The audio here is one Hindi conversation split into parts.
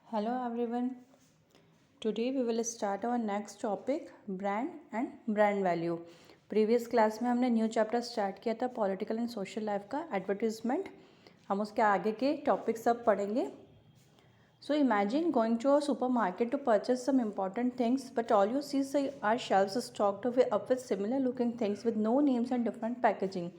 Hello everyone. Today we will start our next topic brand and brand value. Previous class में हमने न्यू चैप्टर स्टार्ट किया था पॉलिटिकल एंड सोशल लाइफ का एडवर्टीजमेंट. हम उसके आगे के टॉपिक सब पढ़ेंगे. So imagine going to a supermarket to purchase some important things, but all you see are shelves stocked up with similar looking things with no names and different packaging.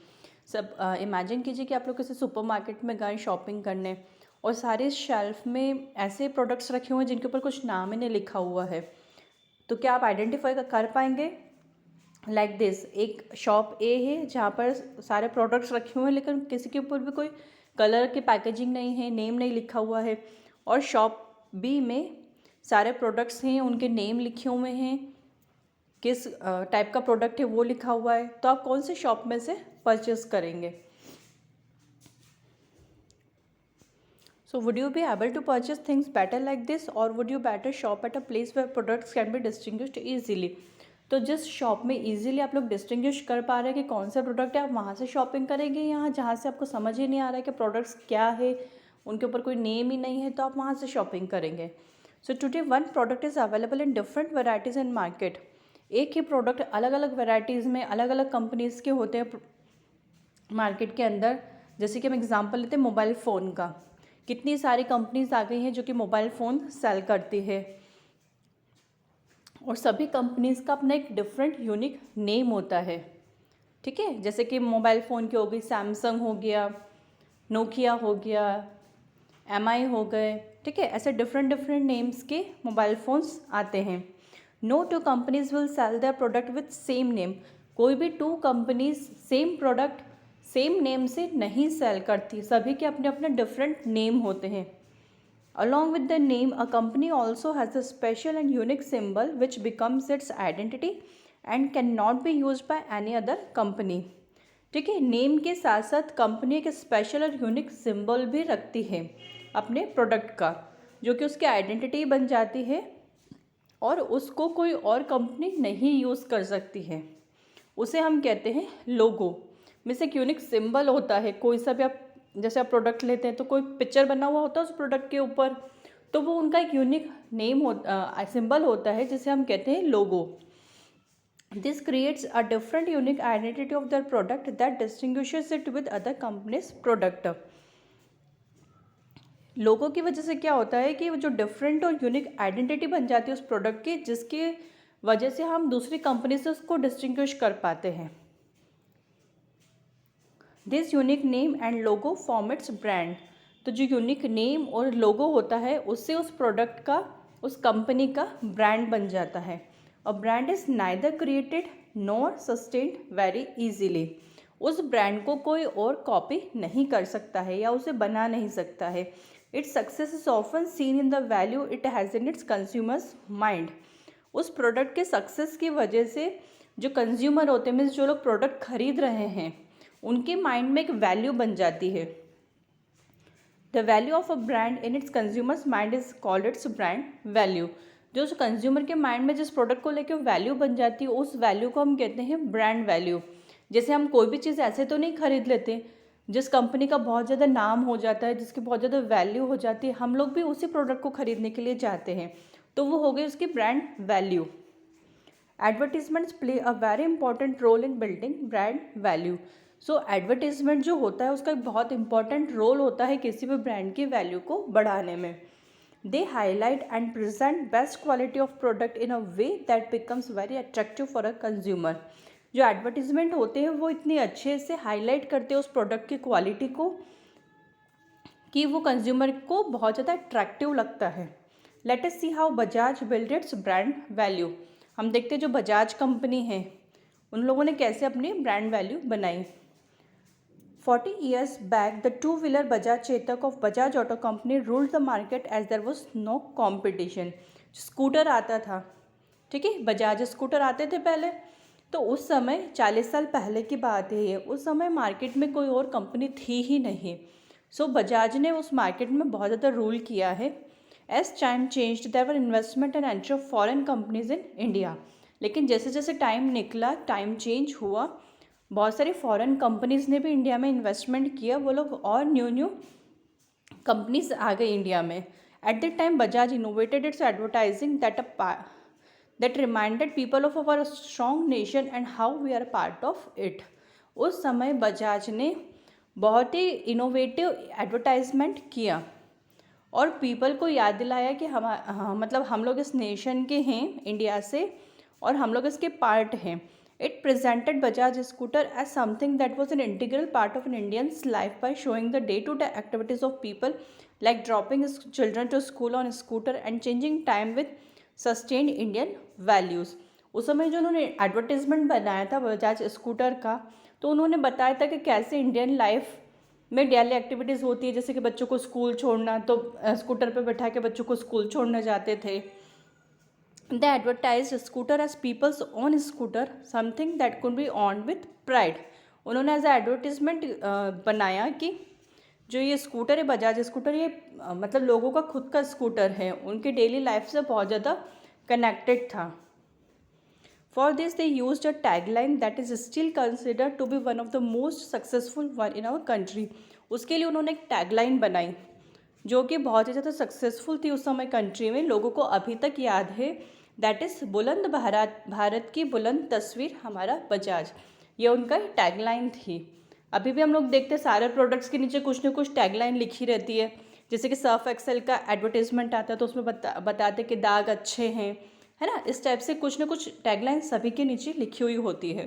सब इमेजिन कीजिए कि आप लोग किसी सुपरमार्केट में गए शॉपिंग करने और सारे शेल्फ में ऐसे प्रोडक्ट्स रखे हुए हैं जिनके ऊपर कुछ नाम ही नहीं लिखा हुआ है. तो क्या आप आइडेंटिफाई कर पाएंगे? लाइक दिस, एक शॉप ए है जहाँ पर सारे प्रोडक्ट्स रखे हुए हैं लेकिन किसी के ऊपर भी कोई कलर की पैकेजिंग नहीं है, नेम नहीं लिखा हुआ है. और शॉप बी में सारे प्रोडक्ट्स हैं, उनके नेम लिखे हुए हैं, किस टाइप का प्रोडक्ट है वो लिखा हुआ है. तो आप कौन से शॉप में से परचेस करेंगे? So would you be able to purchase things better like this, or would you better shop at a place where products can be distinguished easily? तो जिस शॉप में इजीली आप लोग डिस्टिंग्विश कर पा रहे हैं कि कौन सा प्रोडक्ट है, आप वहाँ से शॉपिंग करेंगे. यहाँ जहाँ से आपको समझ ही नहीं आ रहा है कि प्रोडक्ट्स क्या है, उनके ऊपर कोई नेम ही नहीं है, तो आप वहाँ से शॉपिंग करेंगे. So today one product is available in different varieties in market. एक ही प्रोडक्ट अलग अलग वेराइटीज़ में अलग अलग कंपनीज़ के होते हैं मार्केट के अंदर. जैसे कि हम एग्जांपल लेते हैं मोबाइल फ़ोन का. कितनी सारी कंपनीज आ गई हैं जो कि मोबाइल फ़ोन सेल करती है और सभी कंपनीज़ का अपना एक डिफरेंट यूनिक नेम होता है. ठीक है, जैसे कि मोबाइल फ़ोन की हो गई सैमसंग हो गया, नोकिया हो गया, एमआई हो गए. ठीक है, ऐसे डिफरेंट डिफरेंट नेम्स के मोबाइल फ़ोन्स आते हैं. No two companies will sell their product with same name. कोई भी two companies same product same name से नहीं सेल करती, सभी के अपने अपने डिफरेंट नेम होते हैं. Along with the name a company also has a special and unique symbol which becomes it's identity and can not be use by any other company. ठीक है, नेम के साथ साथ कंपनी एक स्पेशल और यूनिक सिंबल भी रखती है अपने प्रोडक्ट का, जो कि उसकी आइडेंटिटी बन जाती है और उसको कोई और कंपनी नहीं यूज़ कर सकती है. उसे हम कहते हैं लोगो. में से एक यूनिक सिंबल होता है. कोई सा भी आप जैसे आप प्रोडक्ट लेते हैं तो कोई पिक्चर बना हुआ होता है उस प्रोडक्ट के ऊपर, तो वो उनका एक यूनिक नेम सिंबल होता है जिसे हम कहते हैं logo. This creates a different unique identity of the product that distinguishes it with other companies product. Logo की वजह से क्या होता है कि वो जो डिफरेंट और यूनिक आइडेंटिटी बन जाती है उस प्रोडक्ट की, जिसकी वजह से हम दूसरी कंपनी से उसको डिस्टिंग्विश कर पाते हैं. This unique name and logo form it's brand. तो जो यूनिक नेम और लोगो होता है उससे उस प्रोडक्ट का, उस कंपनी का ब्रांड बन जाता है. और brand is neither created nor sustained very easily. उस ब्रांड को कोई और कॉपी नहीं कर सकता है या उसे बना नहीं सकता है. Its success is often seen in the value it has in its consumers mind. उस प्रोडक्ट के सक्सेस की वजह से जो कंज्यूमर होते हैं, मीन्स जो लोग प्रोडक्ट खरीद रहे हैं, उनके माइंड में एक वैल्यू बन जाती है. The value of a brand in its consumers mind is called its brand value. जो कंज्यूमर के माइंड में जिस प्रोडक्ट को लेकर वैल्यू बन जाती है उस वैल्यू को हम कहते हैं ब्रांड वैल्यू. जैसे हम कोई भी चीज़ ऐसे तो नहीं खरीद लेते जिस कंपनी का बहुत ज़्यादा नाम हो जाता है, जिसकी बहुत ज़्यादा वैल्यू हो जाती है, हम लोग भी उसी प्रोडक्ट को खरीदने के लिए जाते हैं, तो वो हो गई उसकी brand value. Advertisements play a very important role in building brand value. So advertisement जो होता है उसका एक बहुत इंपॉर्टेंट रोल होता है किसी भी ब्रांड की वैल्यू को बढ़ाने में. They highlight and present best quality of product in a way that becomes very attractive for a consumer. जो एडवर्टीजमेंट होते हैं वो इतनी अच्छे से हाईलाइट करते हैं उस प्रोडक्ट की क्वालिटी को कि वो कंज्यूमर को बहुत ज़्यादा अट्रैक्टिव लगता है. Let us see how Bajaj build its brand value. हम देखते हैं जो बजाज कंपनी है उन लोगों ने कैसे अपनी ब्रांड वैल्यू बनाई. 40 years back, the two-wheeler Bajaj Chetak of Bajaj Auto Company ruled the market as there was no competition. Scooter आता था, ठीक है, बजाज स्कूटर आते थे पहले, तो उस समय 40 साल पहले की बात है ये, उस समय मार्केट में कोई और कंपनी थी ही नहीं. सो बजाज ने उस मार्केट में बहुत ज़्यादा रूल किया है. As time changed there were investment and entry of foreign companies in India. लेकिन जैसे जैसे टाइम निकला, टाइम चेंज हुआ, बहुत सारी फॉरेन कंपनीज़ ने भी इंडिया में इन्वेस्टमेंट किया. वो लोग और न्यू न्यू कंपनीज आ गई इंडिया में. At that time, Bajaj innovated its advertising that reminded people of our strong nation and how we are a part of it. उस समय बजाज ने बहुत ही इनोवेटिव एडवर्टाइजमेंट किया और पीपल को याद दिलाया कि मतलब हम लोग इस नेशन के हैं, इंडिया से, और हम लोग इसके पार्ट हैं. It presented Bajaj scooter as something that was an integral part of an Indian's life by showing the day-to-day activities of people like dropping his children to school on a scooter and changing time with sustained Indian values. उस समय जो उन्होंने एडवर्टीज़मेंट बनाया था बजाज स्कूटर का, तो उन्होंने बताया था कि कैसे इंडियन लाइफ में डेली एक्टिविटीज़ होती है, जैसे कि बच्चों को स्कूल छोड़ना, तो स्कूटर पर बैठा के बच्चों को स्कूल छोड़ने जाते थे. They advertised scooter as people's own scooter, something that could be owned with pride. उन्होंने एज एडवर्टीजमेंट बनाया कि जो ये स्कूटर है, बजाज स्कूटर, ये मतलब लोगों का खुद का स्कूटर है, उनके डेली लाइफ से बहुत ज़्यादा कनेक्टेड था. For this they used a tagline that is still considered to be one of the most successful one in our country. उसके लिए उन्होंने एक टैगलाइन बनाई जो कि बहुत ही ज़्यादा सक्सेसफुल थी उस समय कंट्री में, लोगों को अभी तक याद है. दैट इज़ बुलंद भारत, भारत की बुलंद तस्वीर हमारा बजाज. ये उनका टैगलाइन थी. अभी भी हम लोग देखते हैं सारे प्रोडक्ट्स के नीचे कुछ ना कुछ टैगलाइन लिखी रहती है. जैसे कि सर्फ एक्सेल का एडवर्टीजमेंट आता है तो उसमें बताते कि दाग अच्छे हैं, है ना. इस टाइप से कुछ ना कुछ टैगलाइन सभी के नीचे लिखी हुई होती है.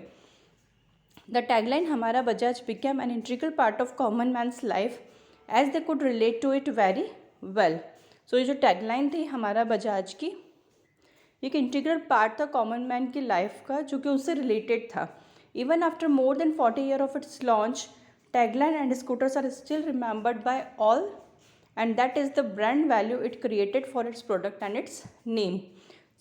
द टैगलाइन हमारा Bajaj became an integral part of common man's life as they could relate to it very well. So ये जो टैगलाइन थी हमारा बजाज की, एक इंटीग्रल पार्ट था कॉमन मैन की लाइफ का, जो कि उससे रिलेटेड था. Even after more than 40 year of its launch, tagline and scooters are still remembered by all and that is the brand value it created for it's product and it's name.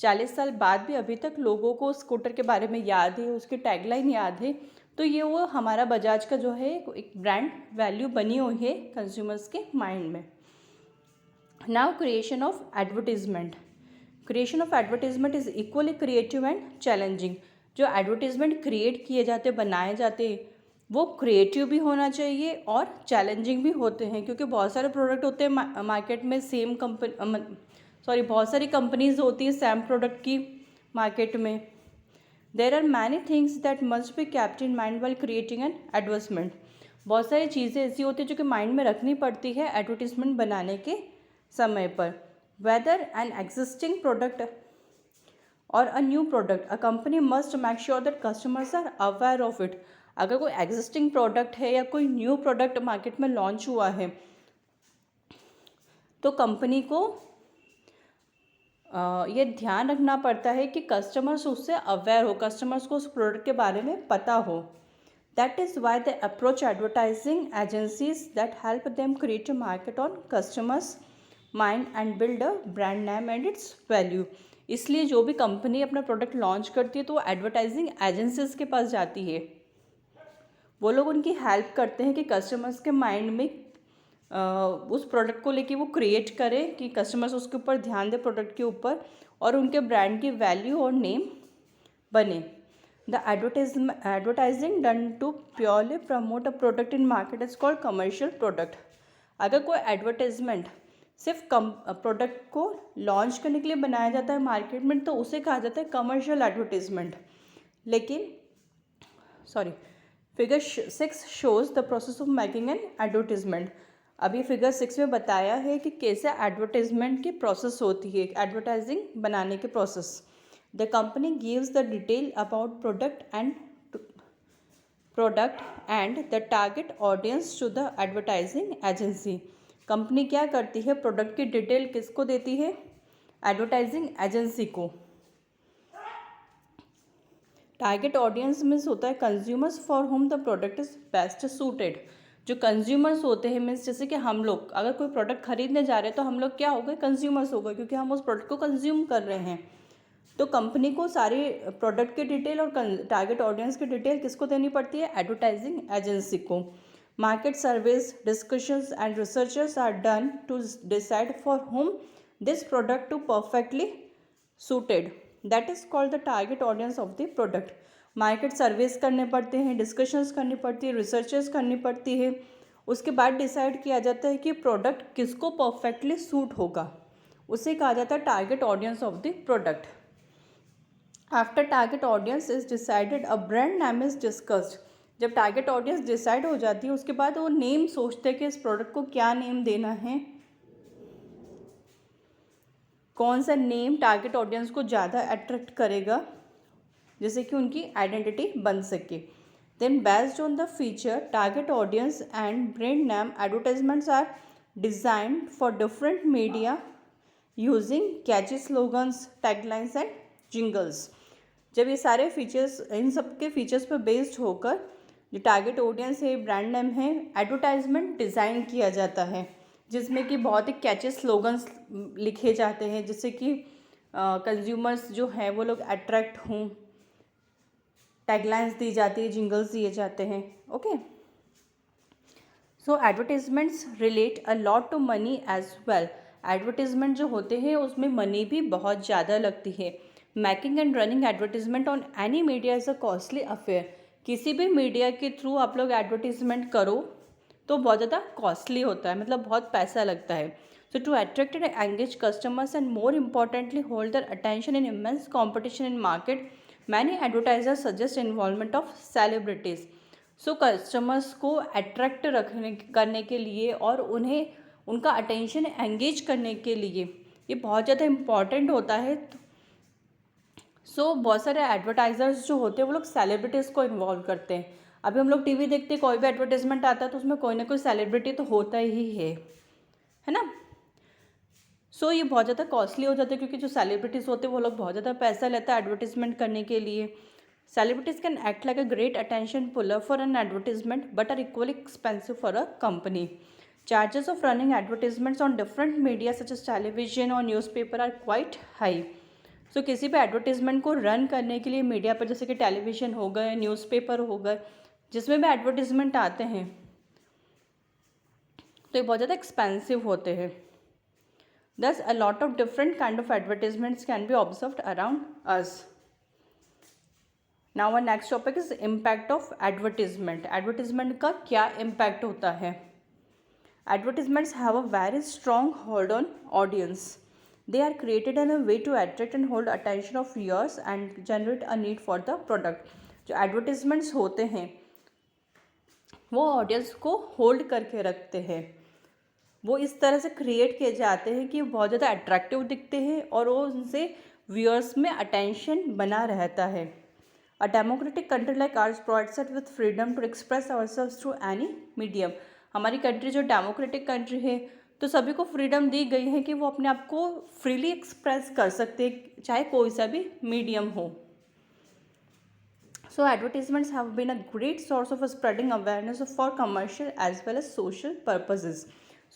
40 साल बाद भी अभी तक लोगों को स्कूटर के बारे में याद है, उसकी टैगलाइन याद है. तो ये वो हमारा बजाज का जो है एक ब्रांड वैल्यू बनी हुई है कंज्यूमर्स के माइंड में. Now creation of advertisement. Creation of advertisement is equally creative and challenging. जो एडवर्टीजमेंट क्रिएट किए जाते, बनाए जाते, वो क्रिएटिव भी होना चाहिए और चैलेंजिंग भी होते हैं, क्योंकि बहुत सारे प्रोडक्ट होते हैं मार्केट में, बहुत सारी कंपनीज होती है सेम प्रोडक्ट की मार्केट में. There are many things that must be kept in mind while creating an advertisement. बहुत सारी चीज़ें ऐसी होती हैं जो कि माइंड में रखनी पड़ती है एडवर्टीजमेंट बनाने के समय पर. वेदर एन एग्जिस्टिंग प्रोडक्ट और a new product, a company must make sure that customers are aware of it. अगर कोई एग्जिस्टिंग प्रोडक्ट है या कोई न्यू प्रोडक्ट मार्केट में लॉन्च हुआ है, तो कंपनी को ये ध्यान रखना पड़ता है कि कस्टमर्स उससे अवेयर हो, कस्टमर्स को उस प्रोडक्ट के बारे में पता हो. That is why they approach advertising agencies that help them create a market on customers mind and build a brand name and it's value. इसलिए जो भी कंपनी अपना प्रोडक्ट लॉन्च करती है तो वो एडवर्टाइजिंग एजेंसीज के पास जाती है. वो लोग उनकी हेल्प करते हैं कि कस्टमर्स के माइंड में उस प्रोडक्ट को लेके वो क्रिएट करें कि कस्टमर्स उसके ऊपर ध्यान दें, प्रोडक्ट के ऊपर, और उनके ब्रांड की वैल्यू और नेम बने. The advertising done to purely promote a product in market is called commercial product. अगर कोई एडवर्टाइजमेंट सिर्फ प्रोडक्ट को लॉन्च करने के लिए बनाया जाता है मार्केट में, तो उसे कहा जाता है कमर्शियल एडवर्टीजमेंट. लेकिन figure 6 shows the process of making an advertisement. अभी फिगर 6 में बताया है कि कैसे एडवर्टीजमेंट की प्रोसेस होती है, एडवर्टाइजिंग बनाने के process. The company gives the detail about product and the target audience to the advertising agency. Company क्या करती है, प्रोडक्ट की डिटेल किसको देती है, एडवर्टाइजिंग एजेंसी को. टारगेट ऑडियंस मीन्स होता है consumers for whom the product is best suited. जो कंज्यूमर्स होते हैं मीन्स जैसे कि हम लोग अगर कोई प्रोडक्ट खरीदने जा रहे हैं तो हम लोग क्या हो गए, कंज्यूमर्स हो गए, क्योंकि हम उस प्रोडक्ट को कंज्यूम कर रहे हैं. तो कंपनी को सारी प्रोडक्ट की डिटेल और टारगेट ऑडियंस की डिटेल किसको देनी पड़ती है, एडवर्टाइजिंग एजेंसी को. Market surveys, discussions and researches are done to decide for whom this product to perfectly suited. That is called the target audience of the product. Market surveys करने पड़ते हैं, डिस्कशंस करनी पड़ती है, रिसर्चेस करनी पड़ती है, उसके बाद डिसाइड किया जाता है कि प्रोडक्ट किसको परफेक्टली सूट होगा, उसे कहा जाता है target audience of the product. After target audience is decided a brand name is discussed. जब टारगेट ऑडियंस डिसाइड हो जाती है उसके बाद वो नेम सोचते हैं कि इस प्रोडक्ट को क्या नेम देना है, कौन सा नेम टारगेट ऑडियंस को ज़्यादा अट्रैक्ट करेगा जिससे कि उनकी आइडेंटिटी बन सके। Then based on the feature target audience and brand name advertisements are designed for different media using catchy slogans, taglines and jingles. जब ये सारे फीचर्स, इन सब के फीचर्स पर बेस्ड होकर जो टारगेट ऑडियंस है, ब्रांड नेम है, एडवर्टाइजमेंट डिज़ाइन किया जाता है जिसमें कि बहुत ही कैची स्लोगन्स लिखे जाते हैं जिससे कि कंज्यूमर्स जो हैं वो लोग अट्रैक्ट हों, टैगलाइंस दी जाती है, जिंगल्स दिए जाते हैं। Okay, so advertisements relate a lot to money as well. Advertisement जो होते हैं उसमें मनी भी बहुत ज़्यादा लगती है। Making and running advertisement on any media is a costly affair. किसी भी मीडिया के थ्रू आप लोग एडवर्टीज़मेंट करो तो बहुत ज़्यादा कॉस्टली होता है, मतलब बहुत पैसा लगता है। So to attract and engage customers and more importantly hold their attention in immense competition in market, many advertisers suggest involvement of celebrities. So customers को अट्रैक्ट करने के लिए और उन्हें उनका अटेंशन एंगेज करने के लिए ये बहुत ज़्यादा इम्पॉर्टेंट होता है। सो बहुत सारे एडवर्टाइजर्स जो होते हैं वो लोग सेलिब्रिटीज़ को इन्वॉल्व करते हैं। अभी हम लोग टीवी देखते हैं, कोई भी एडवर्टाइजमेंट आता है तो उसमें कोई ना कोई सेलिब्रिटी तो होता ही है ना। सो ये बहुत ज़्यादा कॉस्टली हो जाता है क्योंकि जो सेलिब्रिटीज़ होते हैं वो लोग बहुत ज़्यादा पैसा लेता है एडवर्टीजमेंट करने के लिए। Celebrities can act like a great attention puller for an advertisement but are equally expensive for a company. Charges of running advertisements on different media such as television और newspaper are quite high. So किसी भी एडवर्टीजमेंट को रन करने के लिए मीडिया पर, जैसे कि टेलीविजन हो गए, न्यूज़पेपर हो गए, जिसमें भी एडवर्टीजमेंट आते हैं तो ये बहुत ज़्यादा एक्सपेंसिव होते हैं। Thus, a lot of different kind of advertisements can be observed around us. Now, our next topic is impact of advertisement. Advertisement का क्या impact होता है? Advertisements have a very strong hold on audience. They are created in a way to attract and hold attention of viewers and generate a need for the product. जो advertisements होते हैं वो audience को hold करके रखते हैं। वो इस तरह से क्रिएट किए जाते हैं कि बहुत ज़्यादा अट्रैक्टिव दिखते हैं और वो उनसे व्यूअर्स में अटेंशन बना रहता है। A democratic country like ours provides us with freedom to express ourselves through any medium. हमारी कंट्री जो डेमोक्रेटिक कंट्री है तो सभी को फ्रीडम दी गई है कि वो अपने आप को फ्रीली एक्सप्रेस कर सकते हैं चाहे कोई सा भी मीडियम हो। So advertisements have been a great source of spreading awareness for commercial as well as social purposes.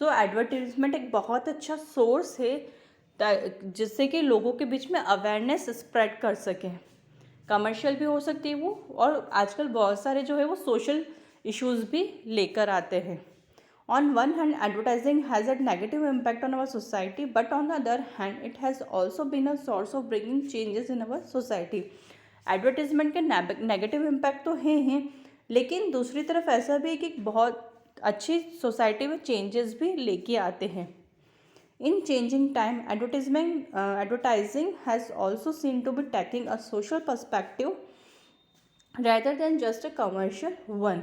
So advertisement एक बहुत अच्छा सोर्स है जिससे कि लोगों के बीच में अवेयरनेस स्प्रेड कर सके। कमर्शियल भी हो सकती है वो, और आजकल बहुत सारे जो है वो सोशल इश्यूज़ भी लेकर आते हैं। On one hand, advertising has a negative impact on our society, but on the other hand, it has also been a source of bringing changes in our society. Advertisement के नेगेटिव इम्पैक्ट तो हैं लेकिन दूसरी तरफ ऐसा भी है कि बहुत अच्छी सोसाइटी में चेंजेस भी लेके आते हैं। In changing time advertising has also seen to be taking a social perspective rather than just a commercial one.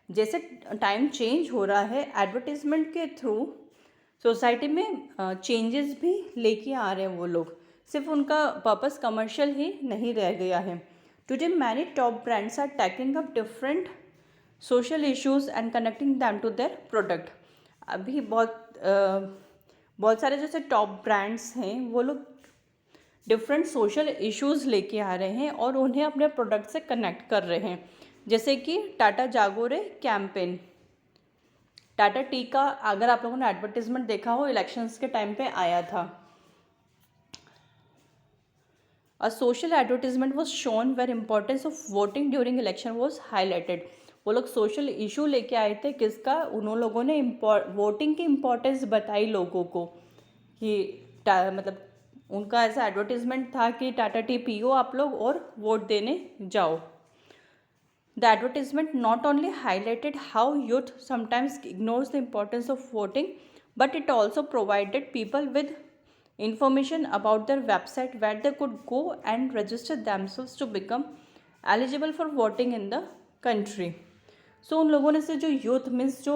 जैसे टाइम चेंज हो रहा है, एडवर्टीज़मेंट के थ्रू सोसाइटी में चेंजेस भी लेके आ रहे हैं वो लोग, सिर्फ उनका पर्पस कमर्शियल ही नहीं रह गया है। Today many top brands are tackling up different social issues and connecting them to their product. अभी बहुत सारे जैसे टॉप ब्रांड्स हैं वो लोग डिफरेंट सोशल इश्यूज़ लेके आ रहे हैं और उन्हें अपने प्रोडक्ट से कनेक्ट कर रहे हैं। जैसे कि टाटा जागो रे कैंपेन, टाटा टी का अगर आप लोगों ने एडवर्टीजमेंट देखा हो, इलेक्शंस के टाइम पे आया था। A social advertisement was shown where importance of voting during election was highlighted. वो लोग सोशल इशू लेके आए थे, किसका, उन लोगों ने वोटिंग की इम्पोर्टेंस बताई लोगों को कि मतलब उनका ऐसा एडवर्टीजमेंट था कि टाटा टी पियो आप लोग और वोट देने जाओ। The advertisement not only highlighted how youth sometimes ignores the importance of voting, but it also provided people with information about their website where they could go and register themselves to become eligible for voting in the country. So उन लोगों ने से जो यूथ मीन्स जो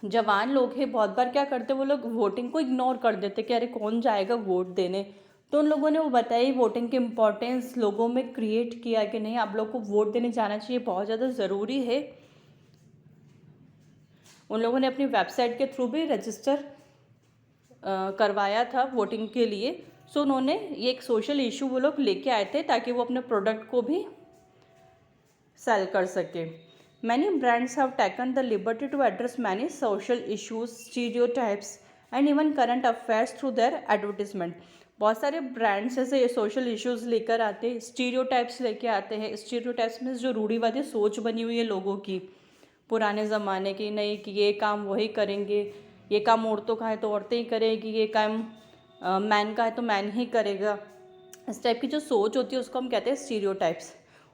जवान लोग हैं बहुत बार क्या करते वो लोग वोटिंग को इग्नोर कर देते कि अरे कौन जाएगा वोट देने। तो उन लोगों ने वो बताई वोटिंग की इम्पोर्टेंस लोगों में क्रिएट किया कि नहीं आप लोग को वोट देने जाना चाहिए, बहुत ज़्यादा ज़रूरी है। उन लोगों ने अपनी वेबसाइट के थ्रू भी रजिस्टर करवाया था वोटिंग के लिए। सो उन्होंने ये एक सोशल इशू वो लोग लेके आए थे ताकि वो अपने प्रोडक्ट को भी सेल कर सके। Many brands have taken the liberty to address many social issues, stereotypes and even current affairs through their advertisement. बहुत सारे ब्रांड्स ऐसे सोशल इश्यूज लेकर आते हैं, स्टीरियोटाइप्स लेके आते हैं। स्टीरियोटाइप्स में जो रूढ़िवादी सोच बनी हुई है लोगों की पुराने ज़माने की, नहीं कि ये काम वही करेंगे, ये काम औरतों का है तो औरतें ही करेंगी, ये काम मैन का है तो मैन ही करेगा, इस टाइप की जो सोच होती है उसको हम कहते हैं स्टीरियोटाइप्स।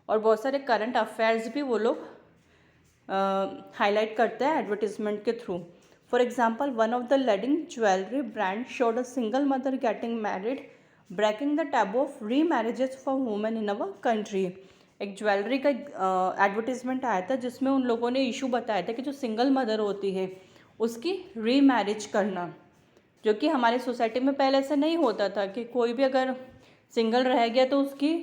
और बहुत सारे करंट अफेयर्स भी वो लोग हाईलाइट करते हैं एडवर्टीजमेंट के through. For example one of the leading jewellery brand showed a single mother getting married breaking the taboo of remarriages for women in our country. एक ज्वेलरी का एडवर्टीजमेंट आया था जिसमें उन लोगों ने इशू बताया था कि जो सिंगल मदर होती है उसकी री मैरिज करना, जो कि हमारी सोसाइटी में पहले ऐसा नहीं होता था कि कोई भी अगर सिंगल रह गया तो उसकी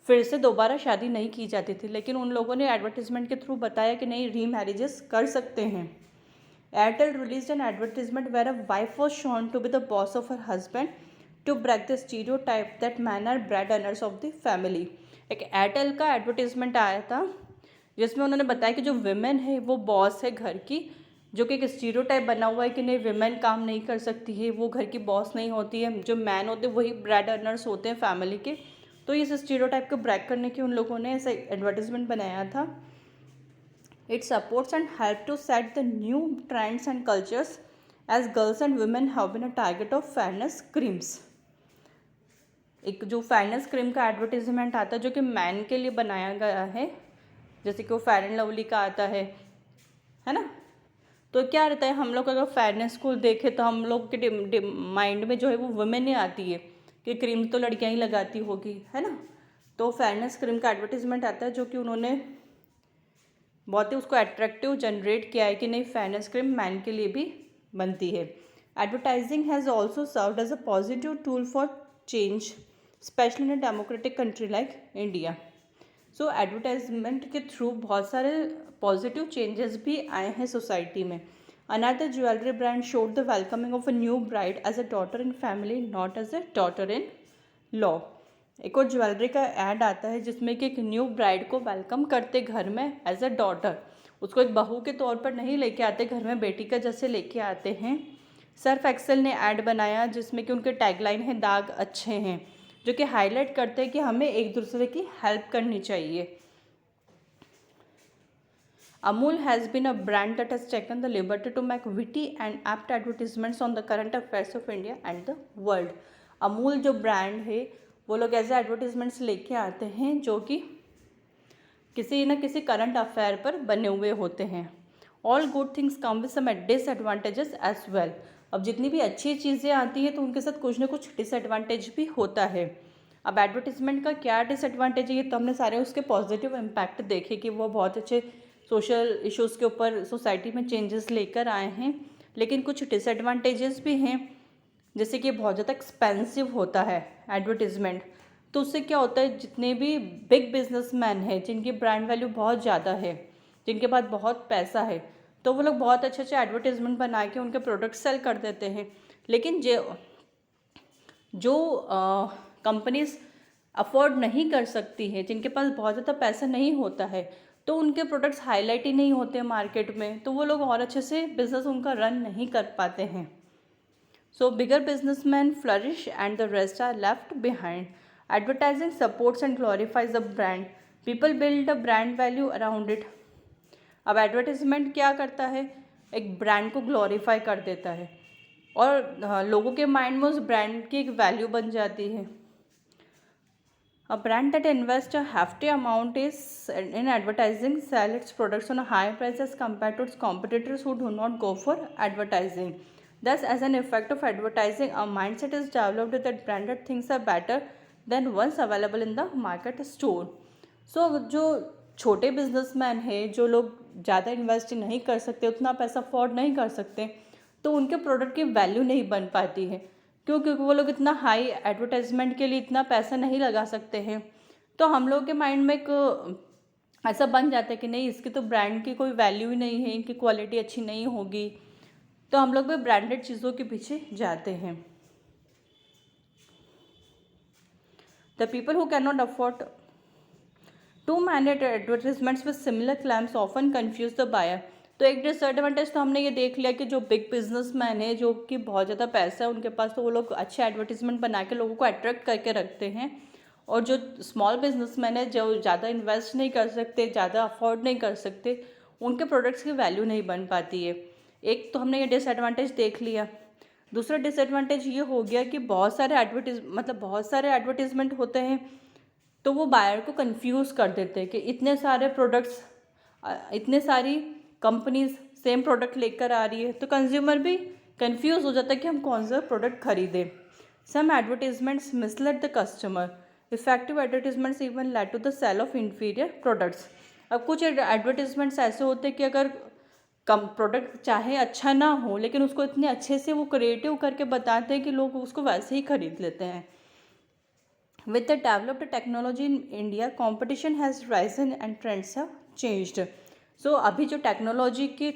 फिर से दोबारा शादी नहीं की जाती थी। लेकिन उन लोगों ने एडवर्टीजमेंट के थ्रू बताया कि नहीं री मैरिजेस कर सकते हैं। Airtel release an advertisement where a wife was shown to be the boss of her husband to break the stereotype that man are bread earners of the family. एक एयरटेल का एडवर्टीजमेंट आया था जिसमें उन्होंने बताया कि जो विमेन है वो बॉस है घर की, जो कि एक स्टीरियोटाइप बना हुआ है कि नहीं विमेन काम नहीं कर सकती है, वो घर की बॉस नहीं होती है, जो मैन होते हैं वही ब्रेड अर्नर्स होते हैं फैमिली के। तो इस स्टीरियोटाइप को ब्रेक करने की उन लोगों ने ऐसा एडवर्टीजमेंट बनाया था। It supports and help to set the new trends and cultures as girls and women have been a target of fairness creams. एक जो फेयरनेस क्रीम का एडवर्टीजमेंट आता है जो कि मैन के लिए बनाया गया है, जैसे कि वो फेयर एंड लवली का आता है ना। तो क्या रहता है हम लोग अगर फेयरनेस को देखें तो हम लोग के माइंड में जो है वो वुमेन ही आती है कि क्रीम तो लड़कियां ही लगाती होगी, है ना। तो फेयरनेस क्रीम का एडवर्टीजमेंट आता है जो कि उन्होंने बहुत ही उसको अट्रैक्टिव जनरेट किया है कि नहीं फेयरनेस क्रीम मैन के लिए भी बनती है। Advertising has also served as a positive tool for change specially in a democratic country like India. So advertisement के थ्रू बहुत सारे पॉजिटिव चेंजेस भी आए हैं सोसाइटी में। Another jewelry brand showed the welcoming of a new bride as a daughter in family, not as a daughter in law. एक और ज्वेलरी का ऐड आता है जिसमें कि एक न्यू ब्राइड को वेलकम करते घर में एज अ डॉटर, उसको एक बहू के तौर पर नहीं लेके आते, घर में बेटी का जैसे लेके आते हैं। सर्फ एक्सेल ने ऐड बनाया जिसमें कि उनके टैगलाइन है दाग अच्छे हैं, जो कि हाईलाइट करते हैं कि हमें एक दूसरे की हेल्प करनी चाहिए। Amul has been a brand that has taken the liberty to make witty and apt advertisements on the current affairs of India and the world. Amul जो ब्रांड है वो लोग ऐसे एडवर्टीजमेंट्स लेके आते हैं जो कि किसी न किसी करंट अफेयर पर बने हुए होते हैं। All good things come with some disadvantages as well. अब जितनी भी अच्छी चीज़ें आती हैं तो उनके साथ कुछ ना कुछ डिसएडवांटेज भी होता है। अब एडवर्टीजमेंट का क्या डिसएडवांटेज है ये तो हमने सारे उसके पॉजिटिव इम्पैक्ट देखे कि वो बहुत अच्छे सोशल इश्यूज़ के ऊपर सोसाइटी में चेंजेस लेकर आए हैं। लेकिन कुछ डिसएडवांटेजेस भी हैं, जैसे कि बहुत ज़्यादा एक्सपेंसिव होता है एडवर्टीज़मेंट। तो उससे क्या होता है जितने भी बिग बिजनेसमैन हैं जिनकी ब्रांड वैल्यू बहुत ज़्यादा है, जिनके पास बहुत पैसा है, तो वो लोग बहुत अच्छे अच्छे एडवर्टीज़मेंट बना के उनके प्रोडक्ट सेल कर देते हैं। लेकिन जो कंपनीज अफोर्ड नहीं कर सकती हैं, जिनके पास बहुत ज़्यादा पैसा नहीं होता है, तो उनके प्रोडक्ट्स हाईलाइट ही नहीं होते मार्केट में, तो वो लोग और अच्छे से बिजनेस उनका रन नहीं कर पाते हैं। So bigger businessman flourish and the rest are left behind. Advertising supports and glorifies the brand, people build a brand value around it. अब एडवर्टाइजमेंट क्या करता है, एक ब्रांड को ग्लोरीफाई कर देता है और लोगों के माइंड में उस ब्रांड की एक वैल्यू बन जाती है। A brand that invests a hefty amount is in advertising sell its products on a higher price as compared to its competitors who do not go for advertising. Thus, as an effect of advertising, a mindset is developed that branded things are better than ones available in the market store. So, जो छोटे बिजनेसमैन हैं, जो लोग ज़्यादा इन्वेस्ट नहीं कर सकते, उतना पैसा अफोर्ड नहीं कर सकते, तो उनके प्रोडक्ट की वैल्यू नहीं बन पाती है। क्यों? क्योंकि वो लोग इतना हाई एडवर्टाइजमेंट के लिए इतना पैसा नहीं लगा सकते हैं। तो हम लोग के माइंड में एक ऐसा बन जाता है कि नहीं, इसकी तो ब्रांड की कोई वैल्यू ही नहीं है, इनकी क्वालिटी अच्छी नहीं होगी, तो हम लोग भी ब्रांडेड चीज़ों के पीछे जाते हैं। The people who can not afford too many advertisements with similar claims often confuse the buyer. तो एक डिसएडवांटेज तो हमने ये देख लिया कि जो बिग बिजनेसमैन है, जो कि बहुत ज़्यादा पैसा है उनके पास, तो वो लोग अच्छे एडवर्टीजमेंट बना के लोगों को अट्रैक्ट करके रखते हैं। और जो स्मॉल बिजनेसमैन है, जो ज़्यादा इन्वेस्ट नहीं कर सकते, ज़्यादा अफोर्ड नहीं कर सकते, उनके प्रोडक्ट्स की वैल्यू नहीं बन पाती है। एक तो हमने ये डिसएडवांटेज देख लिया। दूसरा डिसएडवांटेज ये हो गया कि बहुत सारे एडवर्टीजमेंट होते हैं, तो वो बायर को कंफ्यूज कर देते हैं कि इतने सारे प्रोडक्ट्स, इतने सारी कंपनीज सेम प्रोडक्ट लेकर आ रही है, तो कंज्यूमर भी कंफ्यूज हो जाता है कि हम कौन सा प्रोडक्ट खरीदें। Some advertisements mislead the customer. Effective advertisements even led to the sale of inferior products. अब कुछ एडवर्टीजमेंट्स ऐसे होते हैं कि अगर कम प्रोडक्ट चाहे अच्छा ना हो, लेकिन उसको इतने अच्छे से वो क्रिएटिव करके बताते हैं कि लोग उसको वैसे ही खरीद लेते हैं। With the developed technology in India, competition has risen and trends have changed. So अभी जो टेक्नोलॉजी की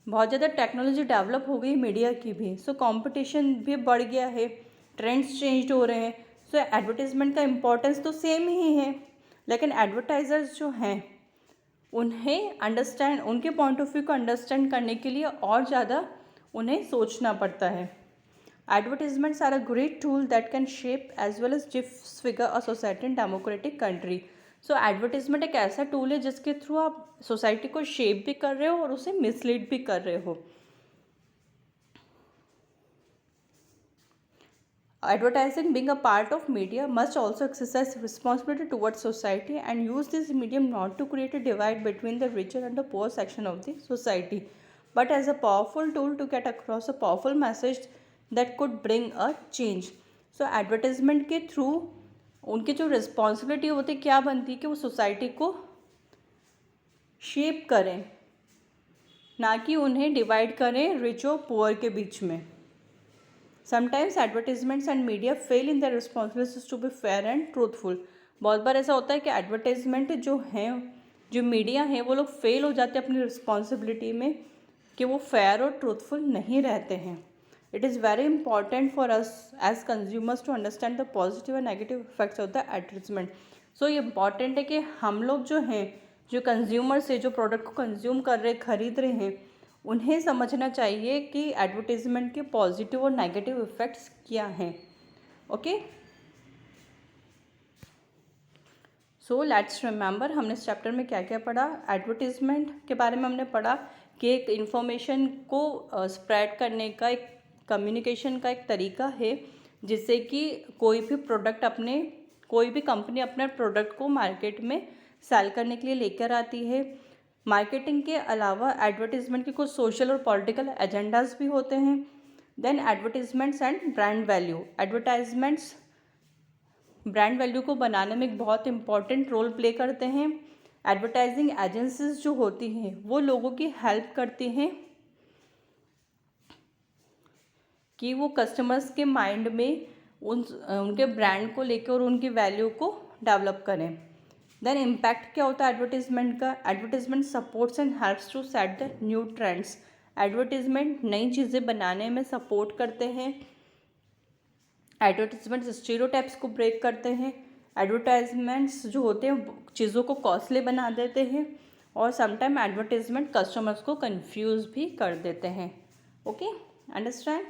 बहुत ज़्यादा टेक्नोलॉजी डेवलप हो गई मीडिया की भी, सो कंपटीशन भी बढ़ गया है, ट्रेंड्स चेंज हो रहे हैं। सो एडवर्टीजमेंट का इम्पोर्टेंस तो सेम ही है, लेकिन एडवर्टाइजर्स जो हैं उन्हें अंडरस्टैंड, उनके पॉइंट ऑफ व्यू को अंडरस्टैंड करने के लिए और ज़्यादा उन्हें सोचना पड़ता है। Advertisements are a great tool that can shape as well as disfigure a society in democratic country. So advertisement एक ऐसा टूल है जिसके थ्रू आप सोसाइटी को शेप भी कर रहे हो और उसे मिसलीड भी कर रहे हो। Advertising being a part of media must also exercise responsibility towards society and use this medium not to create a divide between the richer and the poor section of the society, but as a powerful tool to get across a powerful message that could bring a change. So advertisement के थ्रू उनकी जो रिस्पॉन्सिबिलिटी होती है क्या बनती है कि वो सोसाइटी को शेप करें, ना कि उन्हें डिवाइड करें रिच और पुअर के बीच में। Sometimes advertisements and media fail in the responsibilities to be fair and truthful. बहुत बार ऐसा होता है कि एडवर्टाइजमेंट जो हैं, जो मीडिया हैं, वो लोग फेल हो जाते हैं अपनी रिस्पॉन्सिबिलिटी में कि वो फेयर और ट्रूथफुल नहीं रहते हैं। It is very important for us as consumers to understand the positive and negative effects of the advertisement. So ये important है कि हम लोग जो हैं, जो कंज्यूमर्स है, जो प्रोडक्ट को कंज्यूम कर रहे, खरीद रहे हैं, उन्हें समझना चाहिए कि एडवर्टीजमेंट के पॉजिटिव और नेगेटिव इफ़ेक्ट्स क्या हैं। ओके, सो लेट्स रिमेंबर हमने इस चैप्टर में क्या क्या पढ़ा। एडवर्टीजमेंट के बारे में हमने पढ़ा कि एक इन्फॉर्मेशन को स्प्रेड करने का, एक कम्युनिकेशन का एक तरीका है जिससे कि कोई भी कंपनी अपने प्रोडक्ट को मार्केट में सेल करने के लिए लेकर आती है। मार्केटिंग के अलावा एडवर्टीजमेंट के कुछ सोशल और पॉलिटिकल एजेंडाज भी होते हैं। Then advertisements and brand value. Advertisements brand value को बनाने में एक बहुत इंपॉर्टेंट रोल प्ले करते हैं। एडवर्टाइजिंग एजेंसीज जो होती हैं वो लोगों की हेल्प करती हैं कि वो कस्टमर्स के माइंड में उनके ब्रांड को लेकर और उनकी वैल्यू को डेवलप करें। देन इम्पैक्ट क्या होता है एडवर्टीजमेंट का? Advertisement supports and helps to set the new trends. Advertisement नई चीज़ें बनाने में सपोर्ट करते हैं। एडवर्टीजमेंट स्टीरियोटाइप्स को ब्रेक करते हैं। एडवर्टाइजमेंट्स जो होते हैं चीज़ों को कॉस्टली बना देते हैं और समटाइम एडवर्टीजमेंट कस्टमर्स को कंफ्यूज भी कर देते हैं। Okay, understand?